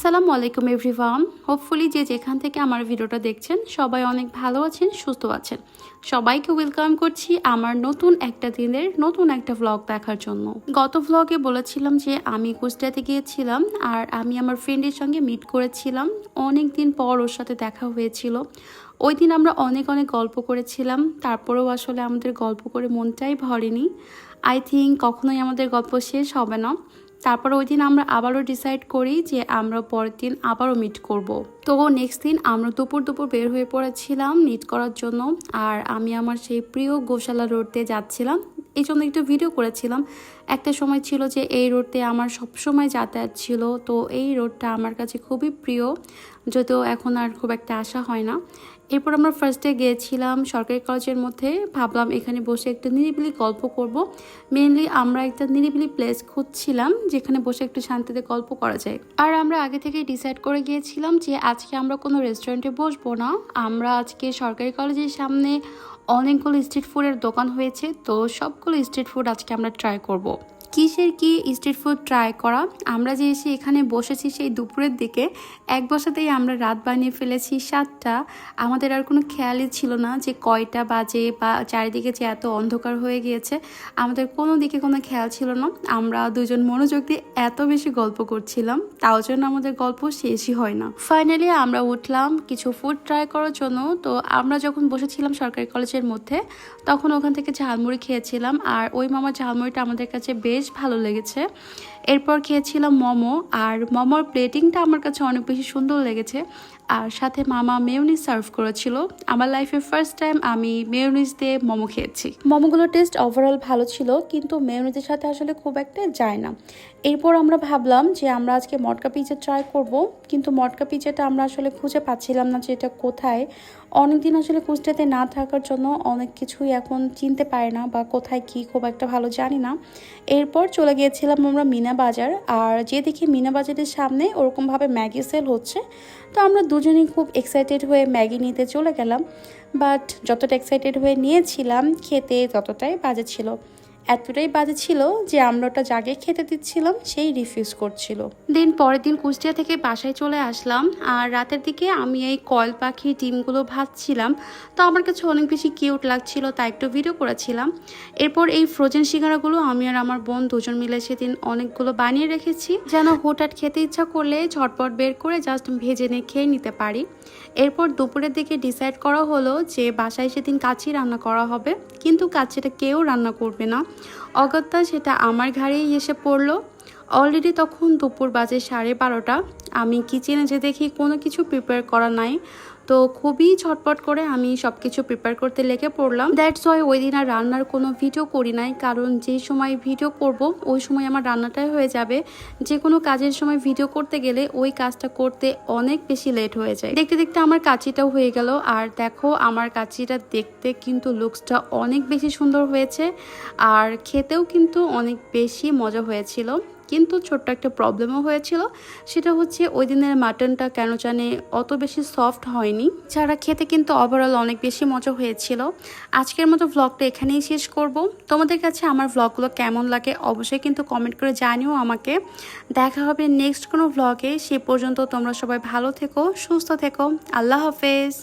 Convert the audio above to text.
আসসালামু আলাইকুম everyone. Hopefully যে যেখান থেকে আমার ভিডিওটা দেখছেন সবাই অনেক ভালো আছেন, সুস্থ আছেন। সবাইকে ওয়েলকাম করছি আমার নতুন একটা দিনের নতুন একটা ভ্লগ দেখার জন্য। গত ভ্লগে বলেছিলাম যে আমি কুষ্টিয়াতে গিয়েছিলাম আর আমি আমার ফ্রেন্ডের সঙ্গে মিট করেছিলাম। অনেক দিন পর ওর সাথে দেখা হয়েছিল। ওই দিন আমরা অনেক গল্প করেছিলাম, তারপরেও আসলে আমাদের গল্প করে মনটাই ভরেনি। আই থিঙ্ক কখনোই আমাদের গল্প শেষ হবে না। তারপর ওই দিন আমরা আবারও ডিসাইড করি যে আমরা পরের দিন আবারও মিট করব। তো নেক্সট দিন আমরা দুপুর বের হয়ে পড়েছিলাম মিট করার জন্য। আর আমি আমার সেই প্রিয় গোশালা রোডতে যাচ্ছিলাম, এই জন্য একটু ভিডিও করেছিলাম। একটা সময় ছিল যে এই রোডতে আমার সবসময় যাতায়াত ছিল, তো এই রোডটা আমার কাছে খুবই প্রিয়, যদিও এখন আর খুব একটা আসা হয় না। এরপর আমরা ফার্স্টে গিয়েছিলাম সরকারি কলেজের মধ্যে, ভাবলাম এখানে বসে একটা নিরিবিলি গল্প করব। মেনলি আমরা একটা নিরিবিলি প্লেস খুঁজছিলাম যেখানে বসে একটু শান্তিতে গল্প করা যায়। আর আমরা আগে থেকেই ডিসাইড করে গিয়েছিলাম যে আজকে আমরা কোনো রেস্টুরেন্টে বসবো না, আমরা আজকে সরকারি কলেজের সামনে অনেকগুলো স্ট্রিট ফুডের দোকান হয়েছে, তো সবগুলো স্ট্রিট ফুড আজকে আমরা ট্রাই করব। কিসের কি স্ট্রিট ফুড ট্রাই করা, আমরা যে এসে এখানে বসেছি সেই দুপুরের দিকে, এক বসাতেই আমরা রাত বানিয়ে ফেলেছি 7টা। আমাদের আর কোনো খেয়ালই ছিল না যে কয়টা বাজে বা চারিদিকে যে এত অন্ধকার হয়ে গিয়েছে, আমাদের কোনো দিকে কোনো খেয়াল ছিল না। আমরা দুজন মনোযোগ দিয়ে এত বেশি গল্প করছিলাম, তাও জন্য আমাদের গল্প শেষই হয় না। ফাইনালি আমরা উঠলাম কিছু ফুড ট্রাই করার জন্য। তো আমরা যখন বসেছিলাম সরকারি কলেজের মধ্যে, তখন ওখান থেকে ঝালমুড়ি খেয়েছিলাম, আর ওই মামার ঝালমুড়িটা আমাদের কাছে বেশ ভালো লেগেছে। এরপর খেয়েছিলাম মোমো, আর মোমোর প্লেটিংটা আমার কাছে অনেক বেশি সুন্দর লেগেছে। আর সাথে মামা মেয়োনিজ সার্ভ করেছিল। আমার লাইফে ফার্স্ট টাইম আমি মেয়োনিজ দিয়ে মোমো খেয়েছি। মোমোগুলোর টেস্ট ওভারঅল ভালো ছিল, কিন্তু মেয়োনিজের সাথে আসলে খুব একটা যায় না। এরপর আমরা ভাবলাম যে আমরা আজকে মটকা পিৎজা ট্রাই করব, কিন্তু মটকা পিৎজাটা আমরা আসলে খুঁজে পাচ্ছিলাম না যে এটা কোথায়। অনেকদিন আসলে কুষ্টিয়াতে না থাকার জন্য অনেক কিছুই এখন চিনতে পারে না, বা কোথায় কি খুব একটা ভালো জানি না। এরপর চলে গিয়েছিলাম আমরা মিনা বাজার, আর যে দেখি মিনা বাজারের সামনে ওরকমভাবে ম্যাগি সেল হচ্ছে, তো আমরা দুজনেই খুব এক্সাইটেড হয়ে ম্যাগি নিতে চলে গেলাম। বাট যতটা এক্সাইটেড হয়ে নিয়েছিলাম, খেতে ততটাই বাজে ছিল। এতটাই বাজে ছিল যে আমরা ওটা যাকে খেতে দিচ্ছিলাম সেই রিফিউজ করছিল। পরের দিন কুষ্টিয়া থেকে বাসায় চলে আসলাম, আর রাতের দিকে আমি এই কয়েল পাখির ডিমগুলো ভাজছিলাম। তো আমার কাছে অনেক বেশি কিউট লাগছিল, তাই একটু ভিডিও করেছিলাম। এরপর এই ফ্রোজেন সিঙ্গারাগুলো আমি আর আমার বোন দুজন মিলে সেদিন অনেকগুলো বানিয়ে রেখেছি, যেন হঠাৎ খেতে ইচ্ছা করলে ঝটপট বের করে জাস্ট ভেজে নিয়ে খেয়ে নিতে পারি। এরপর দুপুরের দিকে ডিসাইড করা হলো যে বাসায় সেদিন কাচ্চি রান্না করা হবে, কিন্তু কাচ্চিটা কেউ রান্না করবে না। অগত্যা সেটা আমার ঘাড়েই এসে পড়লো। অলরেডি তখন দুপুর বাজে 12:30। আমি কিচেনে যে দেখি কোনো কিছু প্রিপেয়ার করা নাই, তো খুবই ঝটপট করে আমি সব কিছু প্রিপেয়ার করতে লেগে পড়লাম। দ্যাটস ওয়াই ওই দিন আর রান্নার কোনো ভিডিও করি নাই, কারণ যে সময় ভিডিও করব ওই সময় আমার রান্নাটাই হয়ে যাবে। যে কোনো কাজের সময় ভিডিও করতে গেলে ওই কাজটা করতে অনেক বেশি লেট হয়ে যায়। দেখতে দেখতে আমার কাচ্চিটাও হয়ে গেল, আর দেখো আমার কাচ্চিটা দেখতে কিন্তু লুকসটা অনেক বেশি সুন্দর হয়েছে, আর খেতেও কিন্তু অনেক বেশি মজা হয়েছিল। কিন্তু ছোট্ট একটা প্রবলেমও হয়েছিল, সেটা হচ্ছে ওই দিনের মাটনটা কেন জানে অত বেশি সফট হয়নি, যারা খেতে কিন্তু ওভারঅল অনেক বেশি মজা হয়েছিল। আজকের মতো ভ্লগটা এখানেই শেষ করব। তোমাদের কাছে আমার ভ্লগগুলো কেমন লাগে অবশ্যই কিন্তু কমেন্ট করে জানিও আমাকে। দেখা হবে নেক্সট কোনো ভ্লগে, সে পর্যন্ত তোমরা সবাই ভালো থেকো, সুস্থ থেকো। আল্লাহ হাফেজ।